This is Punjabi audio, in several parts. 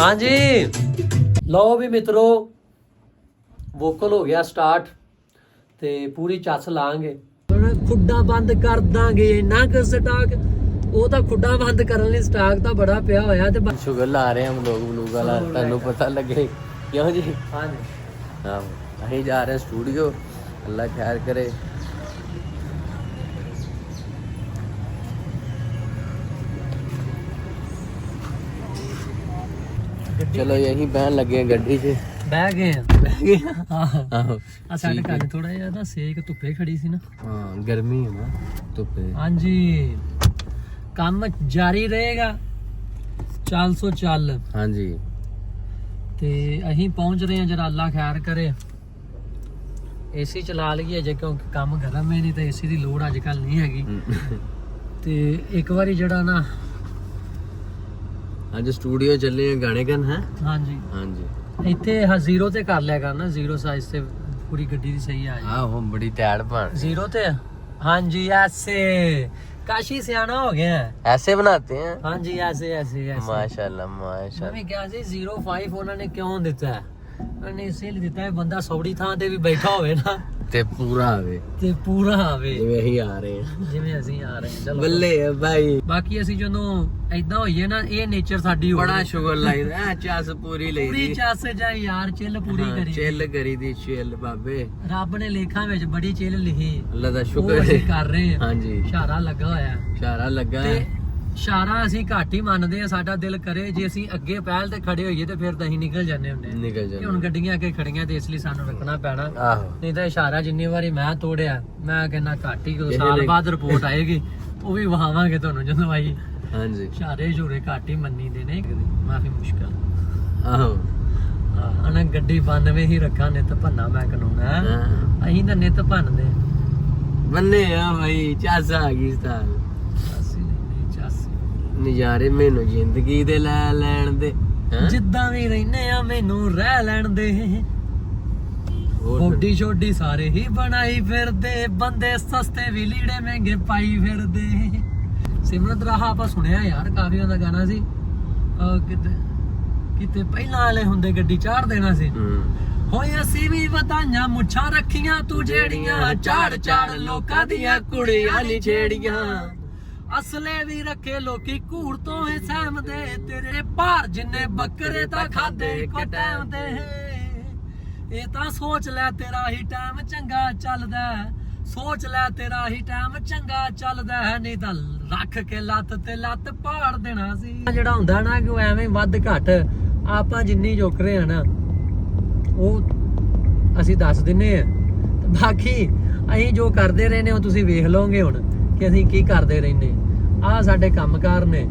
हाँ जी लो भी मित्रों वोकल हो गया स्टार्ट ते पूरी चस लांगे खुड्डा बंद कर दांगे ना कर स्टाक ਉਹ ਤਾਂ ਖੁੱਡਾ ਬੰਦ ਕਰਨ ਲਈ ਸਟਾਕ ਤਾਂ ਬੜਾ ਪਿਆ ਹੋਇਆ ਤੇ ਸ਼ੁਗਰ ਲਾ ਰਹੇ ਹਾਂ ਲੋਕ ਬਲੂਗ ਵਾਲਾ ਤੁਹਾਨੂੰ ਪਤਾ ਲੱਗੇ ਕਿਉਂ ਜੀ ਹਾਂਜੀ ਹਾਂ ਅਸੀਂ ਜਾ ਰਹੇ ਸਟੂਡੀਓ ਅੱਲਾ ਖੈਰ ਕਰੇ ਚਲੋ ਯਹੀਂ ਬਹਿਣ ਲੱਗੇ ਗੱਡੀ 'ਚ ਬਹਿ ਗਏ ਆਹੋ ਆ ਸਾਡੇ ਘਰ ਥੋੜਾ ਜਿਹਾ ਨਾ ਸੇਕ ਧੁੱਪੇ ਖੜੀ ਸੀ ਨਾ ਹਾਂ ਗਰਮੀ ਹੈ ਨਾ ਧੁੱਪੇ ਹਾਂਜੀ ਕੰਮ ਜਾਰੀ ਰਹੇਗਾ 400 ਚੱਲ ਹਾਂਜੀ ਤੇ ਅਸੀਂ ਪਹੁੰਚ ਰਹੇ ਹਾਂ ਜਰਾ ਅੱਲਾ ਖੈਰ ਕਰੇ ਏਸੀ ਚਲਾ ਲਈਏ ਜੇ ਕਿਉਂਕਿ ਕੰਮ ਗਰਮ ਹੈ ਨਹੀਂ ਤਾਂ ਏਸੀ ਦੀ ਲੋੜ ਅੱਜ ਕੱਲ ਨਹੀਂ ਹੈਗੀ ਤੇ ਇੱਕ ਵਾਰੀ ਜਿਹੜਾ ਨਾ ਅੱਜ ਸਟੂਡੀਓ ਚੱਲੇ ਆ ਗਾਣੇ ਗਨ ਹੈ ਹਾਂਜੀ ਹਾਂਜੀ ਇੱਥੇ ਹਾਂ ਜ਼ੀਰੋ ਤੇ ਕਰ ਲਿਆ ਕਰਨਾ ਜ਼ੀਰੋ ਸਾਈਜ਼ ਤੇ ਪੂਰੀ ਗੱਡੀ ਦੀ ਸਹੀ ਆ ਜਾਏ ਆਹੋ ਬੜੀ ਟੈੜ ਬਣ ਜ਼ੀरो ਤੇ ਹਾਂਜੀ ऐसे काशी सियाना हो गया है ऐसे बनाते हैं हाँ जी ऐसे ऐसे ऐसे माशाल्लाह माशाल्लाह मैं क्या सी 05 उन्होंने क्यों दिता है उन्होंने इसलिए दिता है बंदा सौड़ी थां ते भी बैठा होवे ना ਤੇ ਪੂਰਾ ਆਵੇ ਜਿਵੇਂ ਅਸੀਂ ਆ ਰਹੇ ਹਾਂ ਚਲੋ ਬੱਲੇ ਭਾਈ ਬਾਕੀ ਅਸੀਂ ਜਦੋਂ ਐਦਾਂ ਹੋਈਏ ਨਾ ਇਹ ਨੇਚਰ ਸਾਡੀ ਬੜਾ ਸ਼ੁਗਰ ਲੱਗਦਾ ਹੈ ਚੱਸ ਪੂਰੀ ਲਈ ਪੂਰੀ ਚੱਸ ਜਾ ਯਾਰ ਚਿੱਲ ਪੂਰੀ ਕਰੀ ਚਿੱਲ ਕਰੀ ਦੀ ਚਿੱਲ ਬਾਬੇ ਰੱਬ ਨੇ ਲੇਖਾਂ ਵਿੱਚ ਬੜੀ ਚਿੱਲ ਲਿਖੀ ਅੱਲਾ ਦਾ ਸ਼ੁਕਰ ਹੈ ਕਰ ਰਹੇ ਹਾਂ ਹਾਂਜੀ ਇਸ਼ਾਰਾ ਲੱਗਾ ਹੋਇਆ ਇਸ਼ਾਰਾ ਲੱਗਾ ਤੇ ਇਸ਼ਾਰਾ ਅਸੀਂ ਘੱਟ ਹੀ ਮੰਨਦੇ ਆ ਸਾਡਾ ਦਿਲ ਕਰੇ ਜੇ ਅਸੀਂ ਅੱਗੇ ਪਹਿਲ ਤੇ ਖੜੇ ਹੋਈਏ ਤੇ ਫਿਰ ਤਾਂ ਅਸੀਂ ਨਿਕਲ ਜਾਂਦੇ ਹੁੰਦੇ ਹੁਣ ਗੱਡੀਆਂ ਅੱਗੇ ਖੜੀਆਂ ਤੇ ਇਸ ਲਈ ਸਾਨੂੰ ਰੱਖਣਾ ਪੈਣਾ ਨਹੀਂ ਤਾਂ ਇਸ਼ਾਰਾ ਜਿੰਨੀ ਵਾਰੀ ਮੈਂ ਤੋੜਿਆ ਮੈਂ ਕਹਿੰਦਾ ਘੱਟ ਹੀ ਸਾਲ ਬਾਅਦ ਰਿਪੋਰਟ ਆਏਗੀ ਉਹ ਵੀ ਵਹਾਵਾਂਗੇ ਤੁਹਾਨੂੰ ਜਦੋਂ ਆਈ ਹਾਂਜੀ ਇਸ਼ਾਰੇ ਝੂਰੇ ਘੱਟ ਹੀ ਮੰਨੀ ਦੇ ਨੇ ਮਾਫੀ ਮੁਸ਼ਕਲ ਆਹੋ ਅਨਾ ਗੱਡੀ 92 ਹੀ ਰੱਖਾਂ ਨਿਤ ਭੰਨਾ ਮੈਂ ਕਾਨੂੰਨ ਅਸੀਂ ਤਾਂ ਨਿਤ ਭੰਨਦੇ ਬੰਨੇ ਆ ਭਾਈ ਚੱਸ ਆ ਗਈ ਸਟਾਲ ਨਜ਼ਾਰੇ ਮੈਨੂੰ ਜ਼ਿੰਦਗੀ ਦੇ ਲੈ ਲੈਣ ਦੇ ਜਿੱਦਾਂ ਵੀ ਰਹਿਨੇ ਆ ਮੈਨੂੰ ਰਹਿ ਲੈਣ ਦੇ ਛੋਟੀ ਛੋਟੀ ਸਾਰੇ ਹੀ ਬਣਾਈ ਫਿਰਦੇ ਬੰਦੇ ਸਸਤੇ ਵੀ ਲੀੜੇ ਮਹਿੰਗੇ ਪਾਈ ਫਿਰਦੇ ਸਿਮਰਤ ਰਾਹ ਆਪਾਂ ਸੁਣਿਆ ਯਾਰ ਕਾਫੀ ਉਹਦਾ ਗਾਣਾ ਸੀ ਕਿਤੇ ਪਹਿਲਾਂ ਵਾਲੇ ਹੁੰਦੇ ਗੱਡੀ ਚਾੜ ਦੇਣਾ ਸੀ ਹੋਏ ਅਸੀਂ ਵੀ ਵਧਾਈਆਂ ਮੁੱਛਾਂ ਰੱਖੀਆਂ ਤੂੰ ਜਿਹੜੀਆਂ ਝਾੜ ਝਾੜ ਲੋਕਾਂ ਦੀਆਂ ਕੁੜੀਆਂ ਨੀ ਛੇੜੀਆਂ ਅਸਲੇ ਵੀ ਰੱਖੇ ਲੋਕੀ ਘੂਰ ਤੋਂ ਹੀ ਸਹਿਮਦੇ ਤੇਰੇ ਭਾਰ ਜਿੰਨੇ ਬੱਕਰੇ ਤਾਂ ਖਾਦੇ ਇੱਕ ਟਾਈਮ ਦੇ ਇਹ ਤਾਂ ਸੋਚ ਲੈ ਤੇਰਾ ਹੀ ਟਾਈਮ ਚੰਗਾ ਚੱਲਦਾ ਸੋਚ ਲੈ ਤੇਰਾ ਹੀ ਟਾਈਮ ਚੰਗਾ ਚੱਲਦਾ ਨਹੀਂ ਤਾਂ ਰੱਖ ਕੇ ਲੱਤ ਤੇ ਲੱਤ ਪਾੜ ਦੇਣਾ ਸੀ ਜਿਹੜਾ ਹੁੰਦਾ ਨਾ ਕਿ ਐਵੇਂ ਵੱਧ ਘੱਟ ਆਪਾਂ ਜਿੰਨੀ ਜੋਕਰੇ ਆ ਨਾ ਉਹ ਅਸੀਂ ਦੱਸ ਦਿੰਨੇ ਆ ਬਾਕੀ ਅਸੀਂ ਜੋ ਕਰਦੇ ਰਹੇ ਨੇ ਉਹ ਤੁਸੀਂ ਵੇਖ ਲਓਗੇ ਹੁਣ ਕਿ ਅਸੀਂ ਕੀ ਕਰਦੇ ਰਹਿੰਦੇ ਆ ਸਾਡੇ ਕੰਮਕਾਰ ਨੇ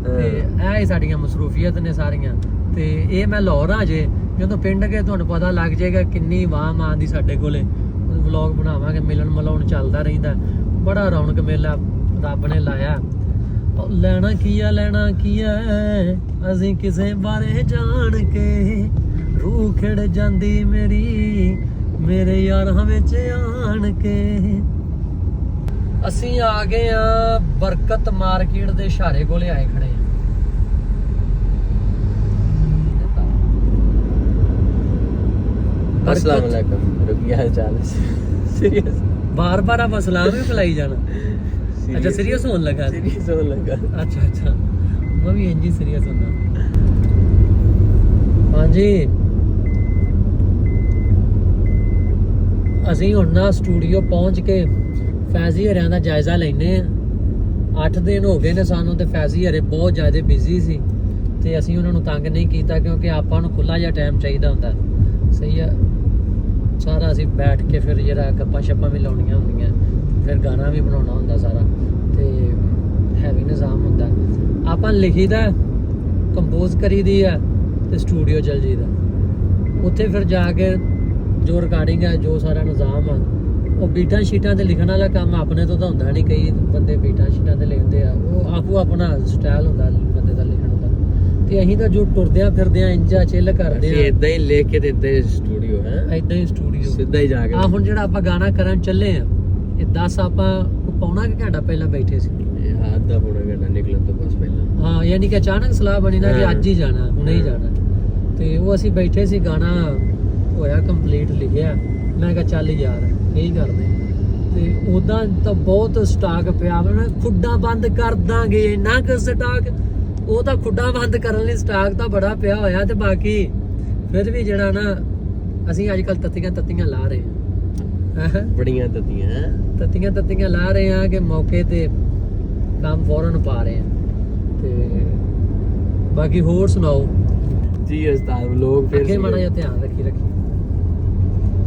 ਤੇ ਇਹ ਸਾਡੀਆਂ ਮਸਰੂਫੀਅਤ ਨੇ ਸਾਰੀਆਂ ਤੇ ਇਹ ਮੈਂ ਲਾਹੌਰ ਆ ਜੇ ਜਦੋਂ ਪਿੰਡ ਗਏ ਤੁਹਾਨੂੰ ਪਤਾ ਲੱਗ ਜਾਏਗਾ ਕਿੰਨੀ ਵਾਮ ਆਂਦੀ ਸਾਡੇ ਕੋਲੇ ਵਲੌਗ ਬਣਾਵਾਂਗੇ ਮਿਲਣ ਮਲਾਉਣ ਚੱਲਦਾ ਰਹਿੰਦਾ ਬੜਾ ਰੌਣਕ ਮੇਲਾ ਰੱਬ ਨੇ ਲਾਇਆ ਲੈਣਾ ਕੀ ਆ ਅਸੀਂ ਕਿਸੇ ਬਾਰੇ ਜਾਣ ਕੇ ਰੂਹ ਖਿੜ ਜਾਂਦੀ ਮੇਰੀ ਮੇਰੇ ਯਾਰਾਂ ਵਿੱਚ ਆਣ ਕੇ ਅਸੀਂ ਆ ਗਏ ਆ ਬਰਕਤ ਮਾਰਕੀਟ ਦੇ ਇਸ਼ਾਰੇ ਕੋਲੇ ਆਏ ਖੜੇ अस्सलाम वालेकुम रुकिया चाल सीरियस बार-बार आप अस्सलाम भी बुलाई जाना अच्छा सीरियस होने लगा अच्छा मैं भी इंजी सीरियस होना हाँ जी ਅਸੀਂ ਹੁਣ ਨਾ ਸਟੂਡੀਓ ਪਹੁੰਚ ਕੇ ਫੈਜ਼ੀ ਹਰਿਆਂ ਦਾ ਜਾਇਜ਼ਾ ਲੈਣੇ ਆ 8 ਦਿਨ ਹੋ ਗਏ ਨੇ ਸਾਨੂੰ ਤੇ ਫੈਜ਼ੀ ਹਰੇ ਬਹੁਤ ਜ਼ਿਆਦਾ ਬਿਜ਼ੀ ਸੀ ਤੇ ਅਸੀਂ ਉਹਨਾਂ ਨੂੰ ਤੰਗ ਨਹੀਂ ਕੀਤਾ ਕਿਉਂਕਿ ਆਪਾਂ ਨੂੰ ਖੁੱਲਾ ਜਿਹਾ ਟਾਈਮ ਚਾਹੀਦਾ ਹੁੰਦਾ ਸਹੀ ਆ ਸਾਰਾ ਅਸੀਂ ਬੈਠ ਕੇ ਫਿਰ ਜਿਹੜਾ ਗੱਪਾਂ ਛੱਪਾਂ ਵੀ ਲਾਉਣੀਆਂ ਹੁੰਦੀਆਂ ਫਿਰ ਗਾਣਾ ਵੀ ਬਣਾਉਣਾ ਹੁੰਦਾ ਸਾਰਾ ਤੇ ਹੈਵੀ ਨਿਜ਼ਾਮ ਹੁੰਦਾ ਆਪਾਂ ਲਿਖੀਦਾ ਕੰਪੋਜ਼ ਕਰੀਦੀ ਆ ਤੇ ਸਟੂਡੀਓ ਚਲ ਜੀਦਾ ਉੱਥੇ ਫਿਰ ਜਾ ਕੇ ਜੋ ਰਿਕਾਰਡਿੰਗ ਹੈ ਜੋ ਸਾਰਾ ਨਿਜ਼ਾਮ ਆ ਉਹ ਬੀਟਾਂ ਸ਼ੀਟਾਂ ਤੇ ਲਿਖਣ ਵਾਲਾ ਕੰਮ ਆਪਣੇ ਤੋਂ ਤਾਂ ਹੁੰਦਾ ਨਹੀਂ ਕਈ ਬੰਦੇ ਬੀਟਾਂ ਸ਼ੀਟਾਂ ਤੇ ਲਿਖਦੇ ਆ ਉਹ ਆਪੋ ਆਪਣਾ ਸਟਾਈਲ ਹੁੰਦਾ ਬੰਦੇ ਦਾ ਲਿਖਣ ਦਾ ਤੇ ਅਸੀਂ ਤਾਂ ਜੋ ਟੁਰਦਿਆਂ ਫਿਰਦਿਆਂ ਇੰਜਾ ਚਿੱਲ ਕਰਦੇ ਆ ਇਦਾਂ ਹੀ ਲਿਖ ਕੇ ਤੇ ਇਦਾਂ ਹੀ ਸਟੂਡੀਓ ਹੈ ਇਦਾਂ ਹੀ ਸਟੂਡੀਓ ਸਿੱਧਾ ਹੀ ਜਾ ਕੇ ਆ ਹੁਣ ਜਿਹੜਾ ਆਪਾਂ ਗਾਣਾ ਕਰਨ ਚੱਲੇ ਆ ਇਹ 10 ਆਪਾਂ ਪੌਣਾ ਕਿ ਘੰਟਾ ਪਹਿਲਾਂ ਬੈਠੇ ਸੀ आधा पौना घंटा निकलन तो बस पहला हाँ यानी कि अचानक सलाह बनी ना कि अज ही जाना हुणे ही जाना ते वो असीं बैठे सी गाना होया कंप्लीट लिखिया मैं कहा चल यार यही करदे ते उदां तां बहुत स्टाक पिया वा खुड्डां बंद कर दांगे इन्ना क स्टाक ਉਹ ਤਾਂ ਖੁੱਡਾ ਬੰਦ ਕਰਨ ਲਈ ਸਟਾਕ ਤਾਂ ਬੜਾ ਪਿਆ ਹੋਇਆ ਤੇ ਬਾਕੀ ਫਿਰ ਵੀ ਜਿਹੜਾ ਨਾ ਅਸੀਂ ਅੱਜ ਕੱਲ ਤੱਤੀਆਂ ਲਾ ਰਹੇ ਹਾਂ ਬੜੀਆਂ ਤੱਤੀਆਂ ਲਾ ਰਹੇ ਹਾਂ ਕਿ ਮੌਕੇ ਤੇ ਕੰਮ ਫੌਰਨ ਪਾ ਰਹੇ ਹਾਂ ਤੇ ਬਾਕੀ ਹੋਰ ਸੁਣਾਓ ਜੀ ਉਸਤਾਦ ਲੋਕ ਫਿਰ ਅੱਗੇ ਮਾੜਾ ਜਿਹਾ ਧਿਆਨ ਰੱਖੀ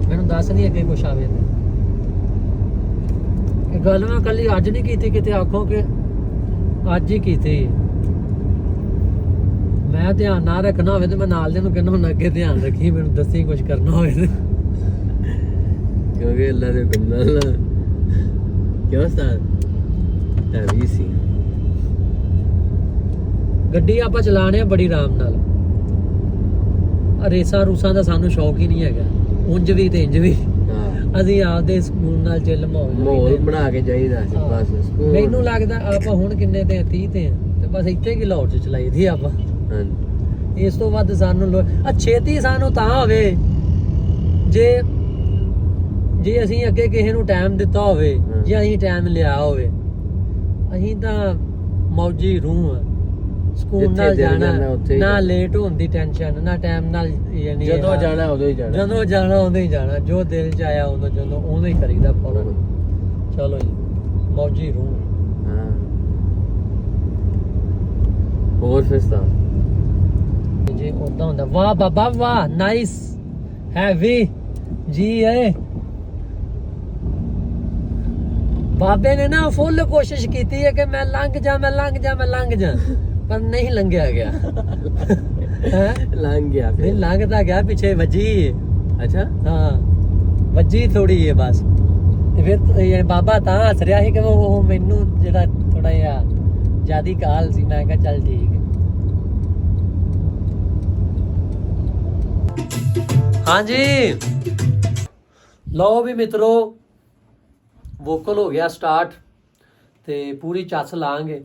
ਮੈਨੂੰ ਦੱਸ ਨਹੀਂ ਅੱਗੇ ਕੁਛ ਆਵੇ ਤੇ ਇਹ ਗੱਲ ਮੈਂ ਕੱਲੀ ਅੱਜ ਨਹੀਂ ਕੀਤੀ ਕਿਤੇ ਆਖੋ ਕਿ ਅੱਜ ਹੀ ਕੀਤੀ ਮੈਂ ਧਿਆਨ ਨਾ ਰੱਖਣਾ ਹੋਵੇ ਤੇ ਮੈਂ ਨਾਲ ਦੇ ਨੂੰ ਕਹਿੰਦਾ ਹੁਣ ਅੱਗੇ ਧਿਆਨ ਰੱਖੀ ਮੈਨੂੰ ਦੱਸੀ ਕੁਝ ਕਰਨਾ ਹੋਵੇ ਤੇ ਕਿਉਂਕਿ ਅੱਲਾ ਦੇ ਹੁਕਮ ਨਾਲ ਕਿਉਂ ਉਸਤਾਦ ਤਾਂ ਵੀ ਸੀ ਗੱਡੀ ਆਪਾਂ ਚਲਾਣੇ ਆ ਬੜੀ ਆਰਾਮ ਨਾਲ ਰੇਸਾਂ ਰੂਸਾਂ ਦਾ ਸਾਨੂੰ ਸ਼ੌਕ ਹੀ ਨਹੀਂ ਹੈਗਾ ਉਂਝ ਵੀ ਤੇ ਇੰਝ ਵੀ ਅਸੀਂ ਆਪਦੇ ਸਕੂਨ ਨਾਲ ਚਿੱਲ ਮਾਹੌਲ ਬਣਾ ਕੇ ਜਾਈਦਾ ਬਸ ਮੈਨੂੰ ਲੱਗਦਾ ਆਪਾਂ ਹੁਣ ਕਿੰਨੇ ਤੇ 30 ਤੇ ਆ ਤੇ ਬਸ ਇੱਥੇ ਕੀ ਲਾਹੌਰ ਚ ਚਲਾਈ ਦੀ ਆਪਾਂ ਇਸ ਤੋਂ ਵੱਧ ਸਾਨੂੰ ਛੇਤੀ ਸਾਨੂੰ ਤਾਂ ਹੋਵੇ ਜੇ ਅਸੀਂ ਅੱਗੇ ਕਿਸੇ ਨੂੰ ਟਾਈਮ ਦਿੱਤਾ ਹੋਵੇ ਜੇ ਅਸੀਂ ਟਾਈਮ ਲਿਆ ਹੋਵੇ ਅਸੀਂ ਤਾਂ ਮੌਜੀ ਰੂਹ ਆ ਸਕੂਨ ਨਾਲ ਜਾਣਾ ਨਾ ਲੇਟ ਹੋਣ ਦੀ ਟੈਨਸ਼ਨ ਨਾ ਟਾਈਮ ਨਾਲ ਯਾਨੀ ਜਦੋਂ ਜਾਣਾ ਉਦੋਂ ਹੀ ਜਾਣਾ ਜੋ ਦਿਲ ਚ ਆਇਆ ਉਦੋਂ ਹੀ ਕਰੀਦਾ ਫੌਰਨ ਚਲੋ ਜੀ ਮੌਜੀ ਰੂਹ ਹੋਰ ਫਿਸਤਾ ਜੇ ਉਦਾਂ ਹੁੰਦਾ ਵਾਹ ਬਾਬਾ ਵਾਹ ਨਾਈਸ ਹੈਵੀ ਜੀ ਏ ਬਾਬੇ ਨੇ ਨਾ ਫੁੱਲ ਕੋਸ਼ਿਸ਼ ਕੀਤੀ ਹੈ ਕਿ ਮੈਂ ਲੰਘ ਜਾ ਪਰ ਨਹੀਂ ਲੰਘਿਆ ਗਿਆ ਲੰਘ ਗਿਆ ਨਹੀਂ ਲੰਘਦਾ ਗਿਆ ਪਿੱਛੇ ਵੱਜੀ ਅੱਛਾ ਹਾਂ ਵੱਜੀ ਥੋੜੀ ਹੈ ਬਸ ਤੇ ਫਿਰ ਬਾਬਾ ਤਾਂ ਹੱਸ ਰਿਹਾ ਸੀ ਕਿ ਉਹ ਮੈਨੂੰ ਜਿਹੜਾ ਥੋੜਾ ਜਿਹਾ ਜਿਆਦੀ ਕਾਲ ਸੀ ਮੈਂ ਕਿਹਾ ਚੱਲ ਠੀਕ ਹਾਂਜੀ ਲਓ ਵੀ ਮਿੱਤਰੋ ਵੋਕਲ ਹੋ ਗਿਆ ਸਟਾਰਟ ਤੇ ਪੂਰੀ ਚੱਸ ਲਾਂਗੇ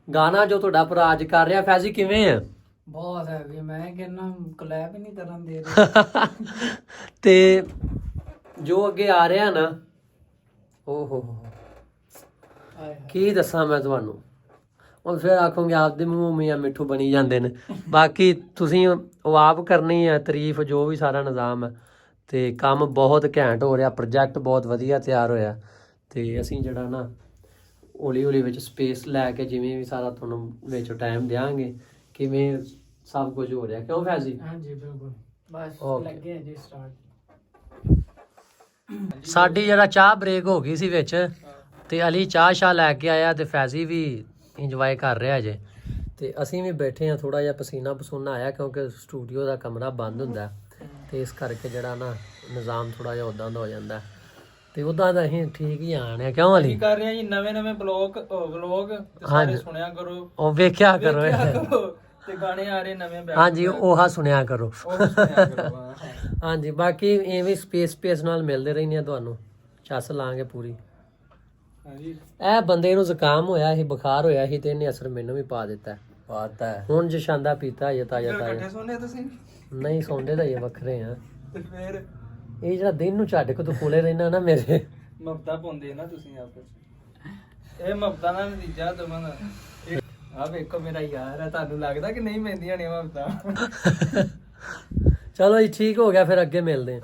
ਗਾਣਾ ਜੋ ਤੁਹਾਡਾ ਭਰਾ ਅੱਜ ਕਰ ਰਿਹਾ ਫੈਜ਼ੀ ਕਿਵੇਂ ਆ ਬਹੁਤ ਹੈ ਵੀ ਮੈਂ ਕਹਿੰਦਾ ਕਲੈਪ ਹੀ ਨਹੀਂ ਕਰਨ ਦੇ ਰਹੇ ਤੇ ਜੋ ਅੱਗੇ ਆ ਰਿਹਾ ਨਾ ਓਹੋ ਕੀ ਦੱਸਾਂ ਮੈਂ ਤੁਹਾਨੂੰ ਹੁਣ ਫਿਰ ਆਖੋਗੇ ਆਪਦੇ ਮੂੰਹ ਮੀਆਂ ਮਿੱਠੂ ਬਣੀ ਜਾਂਦੇ ਨੇ ਬਾਕੀ ਤੁਸੀਂ ਉਹ ਆਪ ਕਰਨੀ ਹੈ ਤਾਰੀਫ ਜੋ ਵੀ ਸਾਰਾ ਨਿਜ਼ਾਮ ਹੈ ਤੇ ਕੰਮ ਬਹੁਤ ਘੈਂਟ ਹੋ ਰਿਹਾ ਪ੍ਰੋਜੈਕਟ ਬਹੁਤ ਵਧੀਆ ਤਿਆਰ ਹੋਇਆ ਤੇ ਅਸੀਂ ਜਿਹੜਾ ਨਾ ਹੌਲੀ ਵਿੱਚ ਸਪੇਸ ਲੈ ਕੇ ਜਿਵੇਂ ਵੀ ਸਾਰਾ ਤੁਹਾਨੂੰ ਵਿੱਚ ਟਾਈਮ ਦਿਆਂਗੇ ਕਿਵੇਂ ਸਭ ਕੁਝ ਹੋ ਰਿਹਾ ਕਿਉਂ ਫੈਜ਼ੀ ਹਾਂਜੀ ਬਿਲਕੁਲ ਬਸ ਲੱਗੇ ਜੀ ਸਟਾਰਟ ਸਾਡੀ ਜਿਹੜਾ ਚਾਹ ਬ੍ਰੇਕ ਹੋ ਗਈ ਸੀ ਵਿੱਚ ਤੇ ਅਲੀ ਚਾਹ ਲੈ ਕੇ ਆਇਆ ਤੇ ਫੈਜ਼ੀ ਵੀ ਇੰਜੋਏ ਕਰ ਰਿਹਾ ਜੇ ਤੇ ਅਸੀਂ ਵੀ ਬੈਠੇ ਆ ਥੋੜਾ ਜਿਹਾ ਪਸੀਨਾ ਆਇਆ ਕਿਉਂਕਿ ਸਟੂਡੀਓ ਦਾ ਕਮਰਾ ਬੰਦ ਹੁੰਦਾ ਤੇ ਇਸ ਕਰਕੇ ਜਿਹੜਾ ਨਾ ਨਿਜ਼ਾਮ ਥੋੜਾ ਜਿਹਾ ਉਦਾਂ ਦਾ ਹੋ ਜਾਂਦਾ ਤੇ ਉਦਾਂ ਦਾ ਅਸੀਂ ਠੀਕ ਹੀ ਆਣੇ ਕਿਉਂ ਅਲੀ ਕਰ ਰਹੇ ਆ ਜੀ ਨਵੇਂ ਵਲੌਗ ਸਾਰੇ ਸੁਣਿਆ ਕਰੋ ਉਹ ਵੇਖਿਆ ਕਰੋ ਤੇ ਗਾਣੇ ਆ ਰਹੇ ਨਵੇਂ ਹਾਂਜੀ ਉਹ ਸੁਣਿਆ ਕਰੋ ਹਾਂਜੀ ਬਾਕੀ ਐਵੇਂ ਸਪੇਸ ਨਾਲ ਮਿਲਦੇ ਰਹਿੰਦੇ ਆ ਤੁਹਾਨੂੰ ਚੱਸ ਲਾਂਗੇ ਪੂਰੀ ਇਹ ਬੰਦੇ ਨੂੰ ਜ਼ੁਕਾਮ ਹੋਇਆ ਸੀ ਬੁਖਾਰ ਹੋਇਆ ਸੀ ਤੇ ਇਹਨੇ ਅਸਰ ਮੈਨੂੰ ਵੀ ਪਾਤਾ ਹੁਣ ਜਸ਼ਾਂਦਾ ਪੀਤਾ ਇਹ ਤਾਜ਼ਾ ਨਹੀਂ ਸੌਂਦੇ ਤਾਂ ਇਹ ਵੱਖਰੇ ਆ ਤੇ ਫਿਰ ਇਹ ਜਿਹੜਾ ਦਿਨ ਨੂੰ ਛੱਡ ਕੇ ਤੂੰ ਕੋਲੇ ਰਹਿਣਾ ਨਾ ਮੇਰੇ ਮਮਤਾ ਪਾਉਂਦੇ ਨਾ ਤੁਸੀਂ ਆਪਸ ਇਹ ਮਮਤਾ ਦਾ ਨਤੀਜਾ ਦਮਨ ਆ ਵੇਖੋ ਮੇਰਾ ਯਾਰ ਹੈ ਤੁਹਾਨੂੰ ਲੱਗਦਾ ਕਿ ਨਹੀਂ ਪੈਂਦੀਆਂ ਨੇ ਮਮਤਾ ਚਲੋ ਜੀ ਠੀਕ ਹੋ ਗਿਆ ਫਿਰ ਅੱਗੇ ਮਿਲਦੇ ਆ